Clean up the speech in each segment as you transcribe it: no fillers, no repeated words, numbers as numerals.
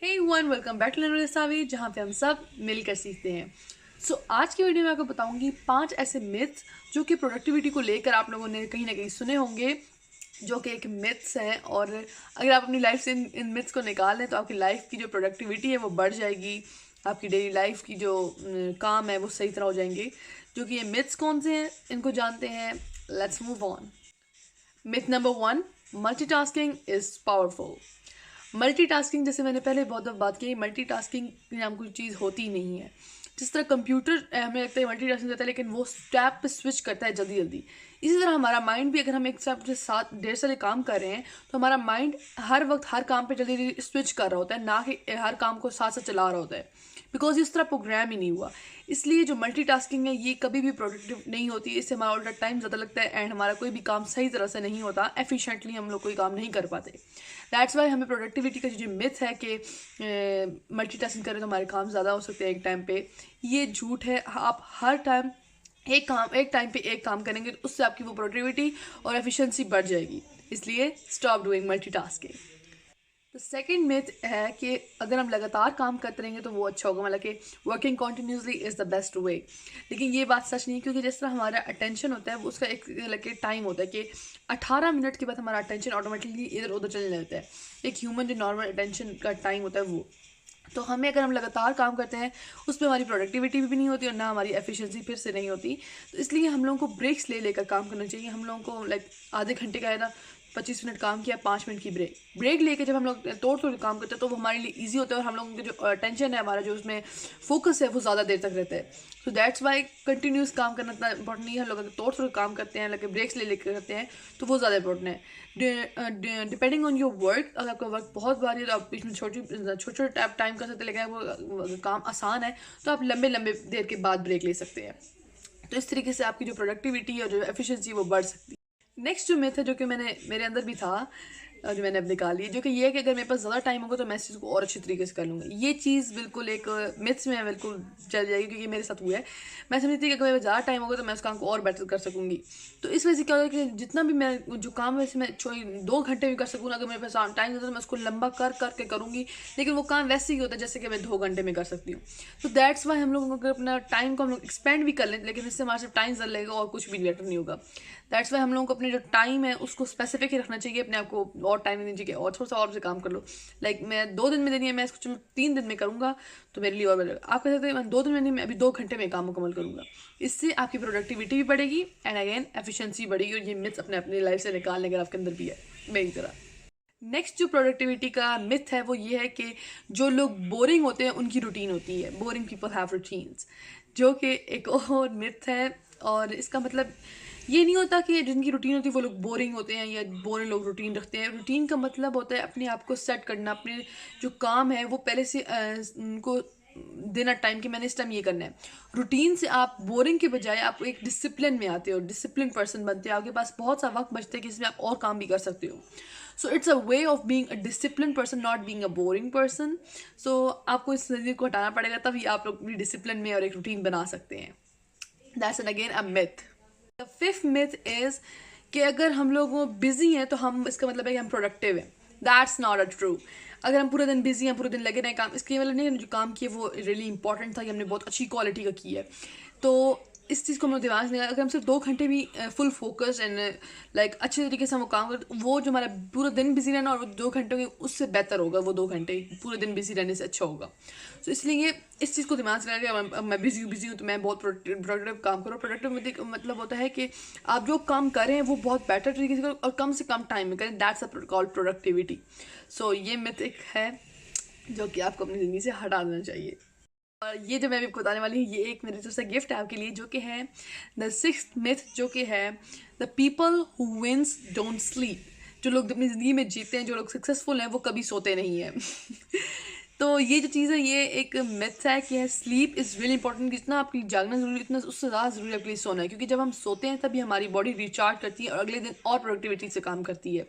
Hey one welcome back to learning savvy, जहाँ पे हम सब मिलकर सीखते हैं। आज की वीडियो में आपको बताऊंगी 5 ऐसे मिथ्स जो कि प्रोडक्टिविटी को लेकर आप लोगों ने कहीं ना कहीं सुने होंगे, जो कि एक मिथ्स हैं। और अगर आप अपनी लाइफ से इन मिथ्स को निकाल लें तो आपकी लाइफ की जो प्रोडक्टिविटी है वो बढ़ जाएगी। आपकी डेली लाइफ की जो काम है वो सही तरह हो जाएंगे। जो कि ये मिथ्स कौन से हैं इनको जानते हैं। Let's move on. Myth number 1, multitasking is powerful. Multitasking, जैसे मैंने पहले बहुत दफ़ा बात की, मल्टीटास्किंग नाम कोई चीज़ होती नहीं है। जिस तरह कंप्यूटर हमें लगता है मल्टीटास्किंग करता है, लेकिन वो टैब पे स्विच करता है जल्दी जल्दी। इसी तरह हमारा माइंड भी, अगर हम एक साथ से 7 ढेर सारे काम कर रहे हैं तो हमारा माइंड हर वक्त हर काम पे जल्दी जल्दी स्विच कर रहा होता है, ना कि हर काम को साथ साथ चला रहा होता है। बिकॉज इस तरह प्रोग्राम ही नहीं हुआ। इसलिए जो मल्टीटास्किंग है ये कभी भी प्रोडक्टिव नहीं होती। इससे हमारा उल्टा टाइम ज़्यादा लगता है एंड हमारा कोई भी काम सही तरह से नहीं होता। एफिशिएंटली हम लोग कोई काम नहीं कर पाते। दैट्स वाई हमें प्रोडक्टिविटी का जो मिथ है कि मल्टीटास्किंग करें तो हमारे काम ज़्यादा हो सकते हैं एक टाइम पे, ये झूठ है। आप हर टाइम एक टाइम पे एक काम करेंगे तो उससे आपकी वो प्रोडक्टिविटी और एफिशिएंसी बढ़ जाएगी। इसलिए स्टॉप डूइंग मल्टीटास्किंग। तो सेकंड मिथ है कि अगर हम लगातार काम करते रहेंगे तो वो अच्छा होगा, मतलब कि working continuously is the best way. लेकिन ये बात सच नहीं है, क्योंकि जिस तरह हमारा अटेंशन होता है वो उसका एक लगे टाइम होता है कि 18 मिनट के बाद हमारा अटेंशन ऑटोमेटिकली इधर उधर चलने लगता है। एक ह्यूमन जो नॉर्मल अटेंशन का टाइम होता है वो। तो हमें, अगर हम लगातार काम करते हैं उस पर हमारी प्रोडक्टिविटी भी नहीं होती और ना हमारी एफिशिएंसी फिर से नहीं होती। तो इसलिए हम लोगों को ब्रेक्स ले लेकर काम करना चाहिए। हम लोगों को लाइक आधे घंटे का है ना, 25 मिनट काम किया, 5 मिनट की ब्रेक लेके जब हम लोग तोड़ तोड़ काम करते हैं तो वो हमारे लिए ईजी होता है और हम लोगों की जो अटेंशन है, हमारा जो उसमें फोकस है वो ज़्यादा देर तक रहता है। सो दैट्स वाई कंटिन्यूस काम करना इतना इंपॉर्टेंट नहीं है। हम लोग अगर तोड़ तोड़ काम करते हैं, लगे ब्रेक्स ले लेकर करते हैं तो वो ज़्यादा इंपॉर्टेंट है। डिपेंडिंग ऑन योर वर्क, अगर आपका वर्क बहुत भारी है तो आप बीच में छोटे छोटे टाइम कर सकते हैं, लेकिन वो काम आसान है तो आप लंबे लंबे देर के बाद ब्रेक ले सकते हैं। तो इस तरीके से आपकी जो प्रोडक्टिविटी और जो एफिशिएंसी वो बढ़ सकती है। नेक्स्ट जो मिथ है, जो कि मेरे अंदर भी था और जो मैंने अब निकाली, जो कि ये है कि अगर मेरे पास ज़्यादा टाइम होगा तो मैं इस चीज़ को और अच्छी तरीके से कर लूँगा। ये चीज़ बिल्कुल एक मिथ्स में बिल्कुल चल जाएगी, क्योंकि मेरे साथ हुआ है। मैं समझती थी कि अगर मेरे पास ज़्यादा टाइम होगा तो मैं उस काम को और बेटर कर सकूँगी। तो इस वजह से क्या होगा कि जितना भी मैं जो काम वैसे मैं 2 घंटे में कर सकूँ, अगर मेरे पास टाइम होता है तो मैं उसको लंबा कर करके करूँगी, लेकिन वो काम वैसे ही होता है जैसे कि मैं 2 घंटे में कर सकती हूँ। तो दैट्स वाई हम लोगों को अगर अपना टाइम को हम लोग एक्सपेंड भी कर लें, लेकिन इससे हमारा सिर्फ टाइम ज़्यादा लगेगा और कुछ भी बेटर नहीं होगा। दैट्स वाई हम लोगों को अपने जो टाइम है उसको स्पेसिफिक ही रखना चाहिए। अपने आप को और टाइम देनी चाहिए और थोड़ा सा और से काम कर लो। लाइक मैं 2 दिन में देनी है, मैं इसको चलो 3 दिन में करूँगा तो मेरे लिए और बेटर। आप कह सकते हैं मैं 2 दिन में नहीं, मैं अभी 2 घंटे में काम मुकम्मल करूँगा। इससे आपकी प्रोडक्टिविटी भी बढ़ेगी एंड अगेन एफिशिएंसी बढ़ेगी। और ये मिथ्स अपने अपनी लाइफ से निकालने का आपके अंदर भी है मेरी तरह। नेक्स्ट जो प्रोडक्टिविटी का मिथ है वो ये है कि जो लोग बोरिंग होते हैं उनकी रूटीन होती है। बोरिंग पीपल हैव रूटीन्स, जो कि एक और मिथ है। और इसका मतलब ये नहीं होता कि जिनकी रूटीन होती है वो लोग बोरिंग होते हैं या बोरिंग लोग रूटीन रखते हैं। रूटीन का मतलब होता है अपने आप को सेट करना, अपने जो काम है वो पहले से उनको देना टाइम कि मैंने इस टाइम ये करना है। रूटीन से आप बोरिंग के बजाय आप एक डिसिप्लिन में आते हो, डिसिप्लिन पर्सन बनते हो। आपके पास बहुत सा वक्त बचता है कि इसमें आप और काम भी कर सकते हो। So it's a way of being a discipline person, not being a boring person. So आपको इस नज़रिए को हटाना पड़ेगा, तभी आप लोग भी डिसिप्लिन में और एक रूटीन बना सकते हैं। That's an again a myth. The fifth myth is कि अगर हम लोग बिजी हैं तो हम, इसका मतलब है कि हम प्रोडक्टिव हैं। That's not a true. अगर हम पूरे दिन बिजी हैं, पूरे दिन लगे रहें काम, इसके मतलब नहीं है जो काम किए वो रियली इंपॉर्टेंट था कि हमने बहुत अच्छी क्वालिटी का किया है। तो इस चीज़ को हम लोग दिमाग में, अगर हम सिर्फ 2 घंटे भी फुल फोकस एंड लाइक अच्छे तरीके से हम वो काम करें, वो जो हमारा पूरा दिन बिजी रहना और वो 2 घंटे के उससे बेहतर होगा। वो 2 घंटे पूरे दिन बिजी रहने से अच्छा होगा। तो इसलिए इस चीज़ को दिमाग से लगा मैं बिजी हूँ तो मैं बहुत प्रोडक्टिव काम करूँ। प्रोडक्टिव मतलब होता है कि आप जो काम कर रहे हैं वो बहुत बेटर तरीके से करें और कम से कम टाइम में करें। That's a called productivity. So ये मिथ एक है जो कि आपको अपनी ज़िंदगी से हटा देना चाहिए। और ये जो मैं अभी आपको बताने वाली हूँ ये एक मेरे तरफ से गिफ्ट है आपके लिए, जो कि है द सिक्स्थ मिथ, जो कि है the people who wins don't sleep. जो लोग अपनी ज़िंदगी में जीते हैं, जो लोग सक्सेसफुल हैं, वो कभी सोते नहीं हैं। तो ये जो चीज़ है ये एक मिथ है कि स्लीप इज़ रियली इंपॉर्टेंट। जितना आपके लिए जागना ज़रूरी है उतना उससे ज़्यादा ज़रूरी आपके लिए सोना है, क्योंकि जब हम सोते हैं तभी हमारी बॉडी रिचार्ज करती है और अगले दिन और प्रोडक्टिविटी से काम करती है।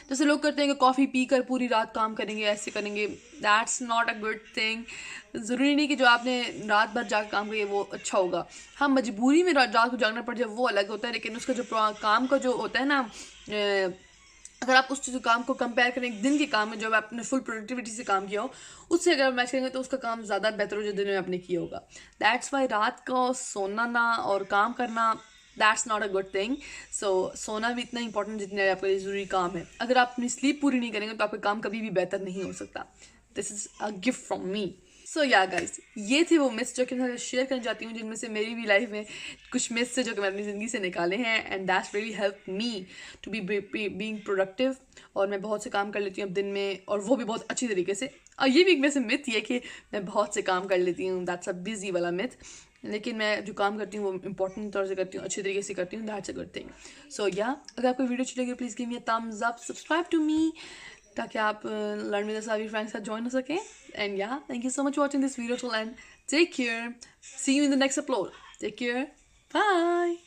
जैसे लोग करते हैं कि कॉफ़ी पी कर पूरी रात काम करेंगे, ऐसे करेंगे। That's not a good thing. ज़रूरी नहीं कि जो आपने रात भर जाकर काम किया वो अच्छा होगा। हाँ, मजबूरी में रात को जागना पड़ जाए वो अलग होता है, लेकिन उसका जो काम का जो होता है ना अगर आप उस काम को कंपेयर करें एक दिन के काम में, जब आपने फुल प्रोडक्टिविटी से काम किया हो, उससे अगर मैच करेंगे तो उसका काम ज़्यादा बेहतर हो जो दिन में आपने किया होगा। दैट्स वाई रात को सोना ना और काम करना, that's not a good thing. So सोना भी इतना इंपॉर्टेंट जितना आपके लिए ज़रूरी काम है। अगर आप अपनी स्लीप पूरी नहीं करेंगे तो आपका काम कभी भी बेहतर नहीं हो सकता। This is a gift from me. So yeah guys, ये थे वो मिथ्स जो कि मैं शेयर करना चाहती हूँ, जिनमें से मेरी भी लाइफ में कुछ मिथ्स है जो कि मैं अपनी ज़िंदगी से निकाले हैं, and that's really help me to be being productive. और मैं बहुत से काम कर लेती हूँ अब दिन में, और वो भी बहुत अच्छी तरीके से। और ये भी एक में से मिथ ये कि मैं बहुत से काम कर लेती हूँ, दैट्स अ बिजी वाला मिथ। लेकिन मैं जो काम करती हूँ वो इंपॉर्टेंट तौर से करती हूँ, अच्छी तरीके से करती हूँ, that's a good thing. So yeah, अगर आपको वीडियो अच्छी लगी please give me a thumbs up, subscribe to me, ताकि आप लर्न विद सारी फ्रेंड्स के साथ ज्वाइन हो सकें। And yeah, thank you so much watching this video till end take care, see you in the next upload, take care, bye.